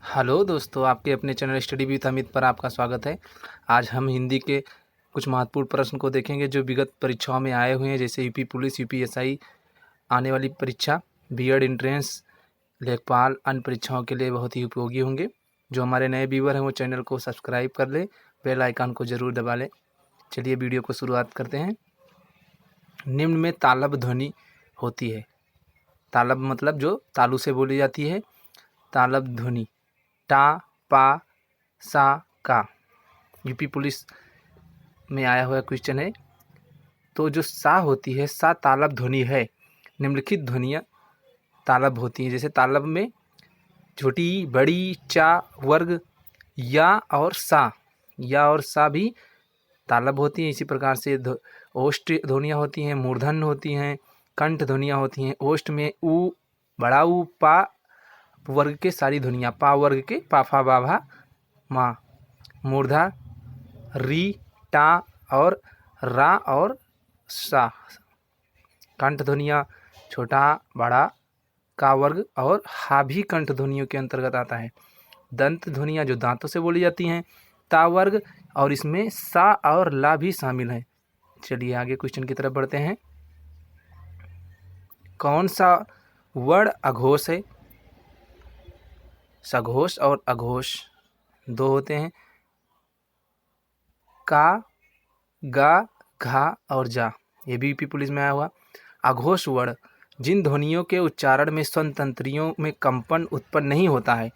Hello दोस्तों, आपके अपने चैनल स्टडी विद अमित पर आपका स्वागत है। आज हम हिंदी के कुछ महत्वपूर्ण प्रश्न को देखेंगे जो विगत परीक्षाओं में आए हुए हैं, जैसे यूपी पुलिस, यूपीएसआई आने वाली परीक्षा, बीएड एंट्रेंस, लेखपाल, अन्य परीक्षाओं के लिए बहुत ही उपयोगी होंगे। जो हमारे नए व्यूवर हैं वो चैनल को सब्सक्राइब कर लें, बेल आइकन को ज़रूर दबा लें। चलिए वीडियो को शुरुआत करते हैं। निम्न में तालब ध्वनि होती है। तालब मतलब जो तालु से बोली जाती है, तालब ध्वनि टा, पा, सा, का। यूपी पुलिस में आया हुआ क्वेश्चन है। तो जो सा होती है, सा तालब ध्वनि है। निम्नलिखित ध्वनियाँ तालब होती हैं, जैसे तालब में छोटी, बड़ी, चा, वर्ग, या और सा भी तालब होती हैं। इसी प्रकार से ओष्ठ ध्वनियाँ होती हैं, मूर्धन्य होती हैं, कंठ ध्वनियाँ होती हैं। ओष्ठ में ऊ, बड़ा ऊ, पा वर्ग के सारी ध्वनियाँ, पा वर्ग के पा, फा, बा, भा, मा। मूर्धा री, टा और रा और सा। कंठ ध्वनियाँ छोटा, बड़ा, का वर्ग और हा भी कंठ ध्वनियों के अंतर्गत आता है। दंत ध्वनियाँ जो दांतों से बोली जाती हैं, ता वर्ग, और इसमें सा और ला भी शामिल है। चलिए आगे क्वेश्चन की तरफ बढ़ते हैं। कौन सा वर्ण अघोष है? सघोष और अघोष दो होते हैं, का, गा, घा और जा। ये भी यूपी पुलिस में आया हुआ। अघोष वर्ण जिन ध्वनियों के उच्चारण में स्वर्ण तंत्रियों में कंपन उत्पन्न नहीं होता है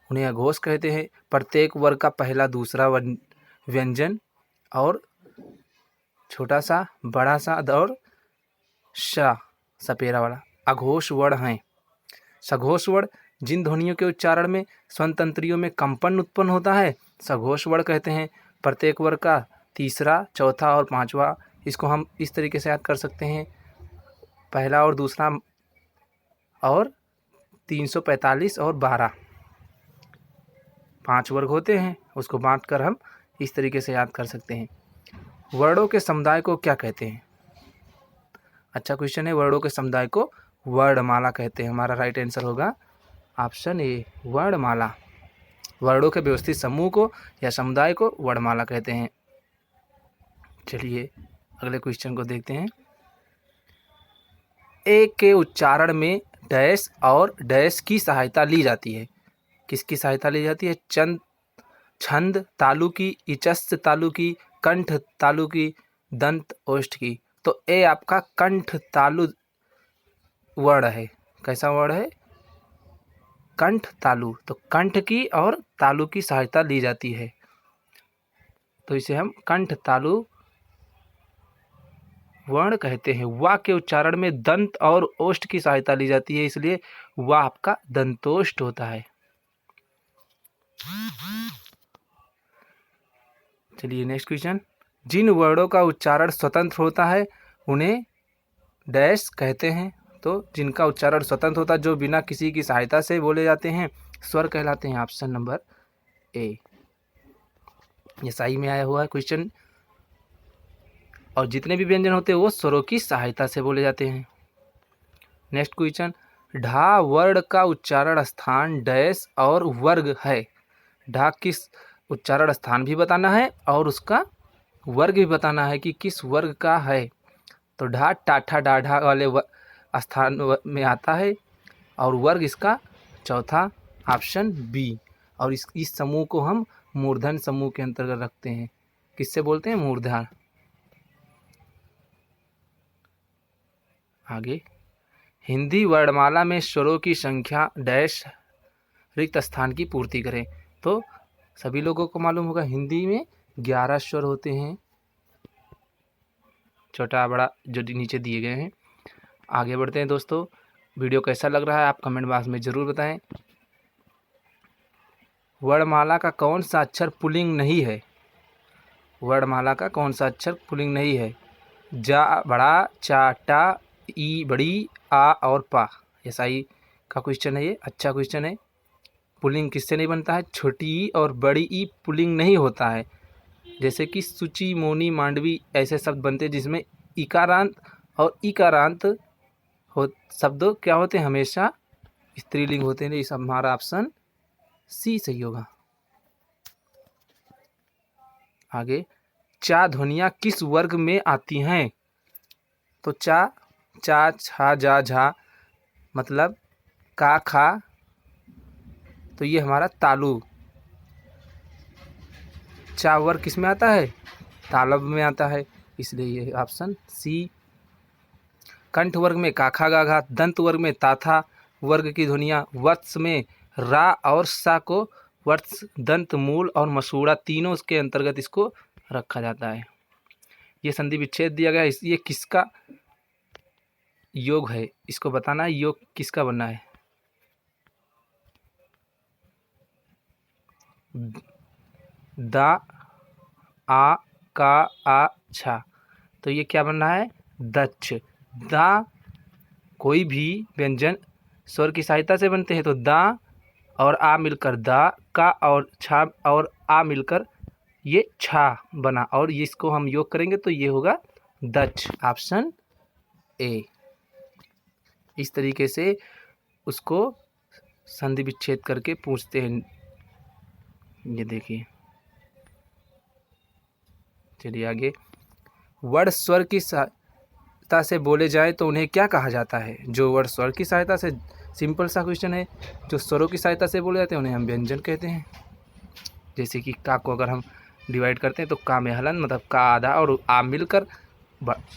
उन्हें अघोष कहते हैं। प्रत्येक वर्ग का पहला दूसरा व्यंजन और छोटा सा, बड़ा सा और श सपेरा वाला अघोष वर्ण हैं। सघोष वर्ण जिन ध्वनियों के उच्चारण में स्वर्ण तंत्रियों में कंपन उत्पन्न होता है सघोष वर्ण कहते हैं। प्रत्येक वर्ग का तीसरा, चौथा और पांचवा, इसको हम इस तरीके से याद कर सकते हैं। पहला और दूसरा और 345 और 12 5 वर्ग होते हैं, उसको बांटकर हम इस तरीके से याद कर सकते हैं। वर्णों के समुदाय को क्या कहते हैं? अच्छा क्वेश्चन है। वर्णों के समुदाय को वर्णमाला कहते हैं। हमारा राइट आंसर होगा ऑप्शन ए, वर्णमाला। वर्णों के व्यवस्थित समूह को या समुदाय को वर्णमाला कहते हैं। चलिए अगले क्वेश्चन को देखते हैं। ए के उच्चारण में डैश और डैश की सहायता ली जाती है। किसकी सहायता ली जाती है? छंद तालु की, इचस्थ तालु की, कंठ तालु की, दंत ओष्ठ की। तो ए आपका कंठ तालु वर्ण है। कैसा वर्ण है? कंठ तालु। तो कंठ की और तालु की सहायता ली जाती है, तो इसे हम कंठ तालु वर्ण कहते हैं। वा के उच्चारण में दंत और ओष्ठ की सहायता ली जाती है, इसलिए वा आपका दंतोष्ठ होता है। चलिए नेक्स्ट क्वेश्चन। जिन वर्णों का उच्चारण स्वतंत्र होता है उन्हें डैश कहते हैं। तो जिनका उच्चारण स्वतंत्र होता है, जो बिना किसी की सहायता से बोले जाते हैं, स्वर कहलाते हैं। ऑप्शन नंबर ए, ये सही में आया हुआ है क्वेश्चन। और जितने भी व्यंजन होते हैं वो स्वरों की सहायता से बोले जाते हैं। Next question. ढा वर्ण का उच्चारण स्थान डैश और वर्ग है। ढा किस उच्चारण स्थान भी बताना है और उसका वर्ग भी बताना है कि किस वर्ग का है। तो ढा टाठा डाढ़ा वाले स्थान में आता है और वर्ग इसका चौथा, ऑप्शन बी। और इस समूह को हम मूर्धन समूह के अंतर्गत रखते हैं। किससे बोलते हैं? मूर्धन। आगे, हिंदी वर्णमाला में स्वरों की संख्या डैश रिक्त स्थान की पूर्ति करें। तो सभी लोगों को मालूम होगा हिंदी में 11 स्वर होते हैं, छोटा बड़ा जो नीचे दिए गए हैं। आगे बढ़ते हैं दोस्तों। वीडियो कैसा लग रहा है आप कमेंट बॉक्स में ज़रूर बताएं। वर्णमाला का कौन सा अक्षर पुल्लिंग नहीं है? वर्णमाला का कौन सा अक्षर पुल्लिंग नहीं है? जा बड़ा, चा टा, ई बड़ी, आ और पा। ऐसा ही का क्वेश्चन है ये। अच्छा क्वेश्चन है। पुल्लिंग किससे नहीं बनता है? छोटी ई और बड़ी ई पुल्लिंग नहीं होता है। जैसे कि सुचि, मोनी, मांडवी ऐसे शब्द बनते हैं जिसमें इकारांत और इकारांत हो शब्द क्या होते हैं? हमेशा स्त्रीलिंग होते हैं। इस हमारा ऑप्शन सी सही होगा। आगे, चा ध्वनियाँ किस वर्ग में आती हैं? तो चा, चा, छा, जा, झा, मतलब का, खा, तो ये हमारा तालु। चा वर्ग किस में आता है? तालब में आता है, इसलिए ये ऑप्शन सी। कंठ वर्ग में काखा गाघा, दंत वर्ग में ताथा वर्ग की ध्वनियाँ, वत्स में रा और सा को वत्स, दंत, मूल और मसूड़ा तीनों के अंतर्गत इसको रखा जाता है। ये संधि विच्छेद दिया गया है, ये किसका योग है, इसको बताना है, योग किसका बनना है? दा, आ, का, आ, छा, तो ये क्या बनना है? दक्ष। दा, कोई भी व्यंजन स्वर की सहायता से बनते हैं, तो दा और आ मिलकर दा, का और छा और आ मिलकर ये छा बना, और इसको हम योग करेंगे तो ये होगा दक्ष, ऑप्शन ए। इस तरीके से उसको संधि विच्छेद करके पूछते हैं। ये देखिए, चलिए आगे। वर्ड स्वर की सहायता से बोले जाए तो उन्हें क्या कहा जाता है? जो वर्ड स्वर की सहायता से, सिंपल सा क्वेश्चन है, जो स्वरों की सहायता से बोले जाते हैं उन्हें हम व्यंजन कहते हैं। जैसे कि का को अगर हम डिवाइड करते हैं तो का में हलन, मतलब का आधा और आ मिलकर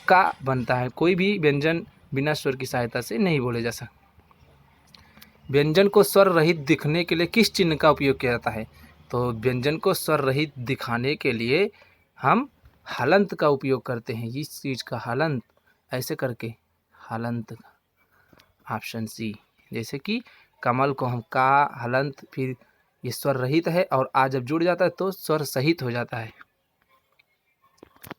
का बनता है। कोई भी व्यंजन बिना स्वर की सहायता से नहीं बोले जा सकता। व्यंजन को स्वर रहित दिखने के लिए किस चिन्ह का उपयोग किया जाता है? तो व्यंजन को स्वर रहित दिखाने के लिए हम हलंत का उपयोग करते हैं। इस चीज़ का हलंत, ऐसे करके हलंत, ऑप्शन सी। जैसे कि कमल को हम का हलंत, फिर ये स्वर रहित है और आ जब जुड़ जाता है तो स्वर सहित हो जाता है।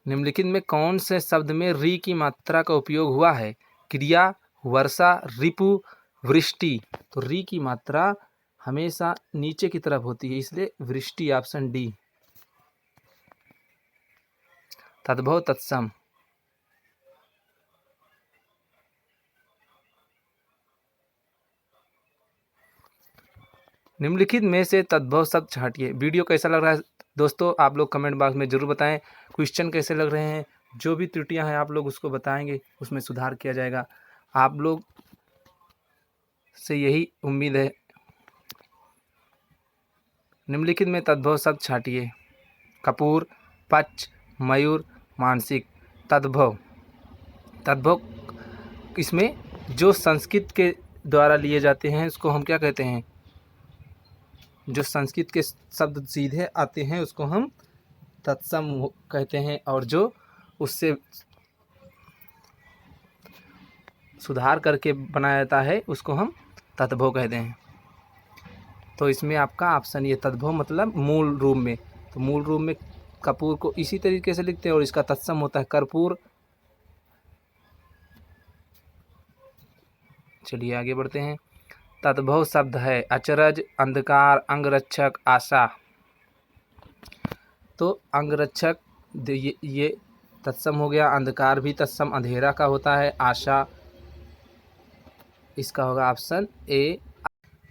निम्नलिखित में कौन से शब्द में री की मात्रा का उपयोग हुआ है? क्रिया, वर्षा, रिपु, वृष्टि। तो री की मात्रा हमेशा नीचे की तरफ होती है, इसलिए वृष्टि, ऑप्शन डी। तद्भव, तत्सम। निम्नलिखित में से तद्भव शब्द छांटिए। वीडियो कैसा लग रहा है दोस्तों, आप लोग कमेंट बॉक्स में ज़रूर बताएं। क्वेश्चन कैसे लग रहे हैं, जो भी त्रुटियां हैं आप लोग उसको बताएंगे, उसमें सुधार किया जाएगा। आप लोग से यही उम्मीद है। निम्नलिखित में तद्भव शब्द छांटिए। कपूर, पक्ष, मयूर, मानसिक। तद्भव, तद्भव इसमें जो संस्कृत के द्वारा लिए जाते हैं उसको हम क्या कहते हैं? जो संस्कृत के शब्द सीधे आते हैं उसको हम तत्सम कहते हैं, और जो उससे सुधार करके बनाया जाता है उसको हम तद्भव कहते हैं। तो इसमें आपका ऑप्शन ये तद्भव मतलब मूल रूप में। तो मूल रूप में कपूर को इसी तरीके से लिखते हैं और इसका तत्सम होता है कर्पूर। चलिए आगे बढ़ते हैं। तद्भव शब्द है अचरज, अंधकार, अंगरक्षक, आशा। तो अंगरक्षक ये तत्सम हो गया, अंधकार भी तत्सम अंधेरा का होता है, आशा इसका होगा ऑप्शन ए।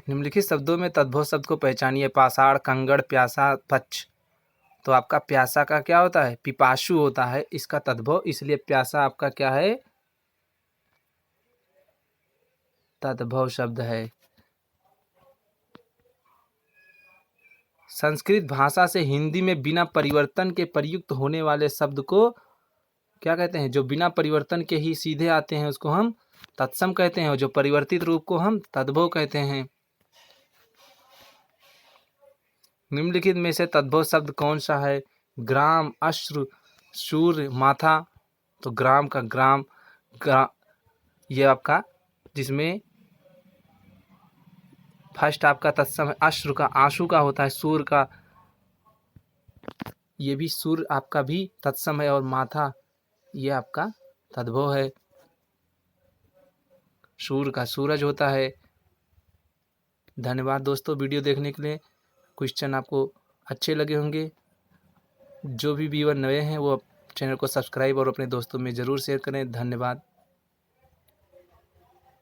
निम्नलिखित शब्दों में तद्भव शब्द को पहचानिए। पाषाण, कंगड़, प्यासा, पक्ष। तो आपका प्यासा का क्या होता है? पिपासु होता है इसका तद्भव, इसलिए प्यासा आपका क्या है? तद्भव शब्द है। संस्कृत भाषा से हिंदी में बिना परिवर्तन के प्रयुक्त होने वाले शब्द को क्या कहते हैं? जो बिना परिवर्तन के ही सीधे आते हैं उसको हम तत्सम कहते हैं, और जो परिवर्तित रूप को हम तद्भव कहते हैं। निम्नलिखित में से तद्भव शब्द कौन सा है? ग्राम, अश्रु, सूर्य, माथा। तो ग्राम का ग्राम, ये आपका जिसमें फर्स्ट आपका तत्सम है, अश्रु का आंसू का होता है, सूर्य का ये भी सूर्य आपका भी तत्सम है, और माथा ये आपका तद्भव है, सूर्य का सूरज होता है। धन्यवाद दोस्तों वीडियो देखने के लिए। क्वेश्चन आपको अच्छे लगे होंगे। जो भी व्यूअर नए हैं वो चैनल को सब्सक्राइब और अपने दोस्तों में ज़रूर शेयर करें। धन्यवाद।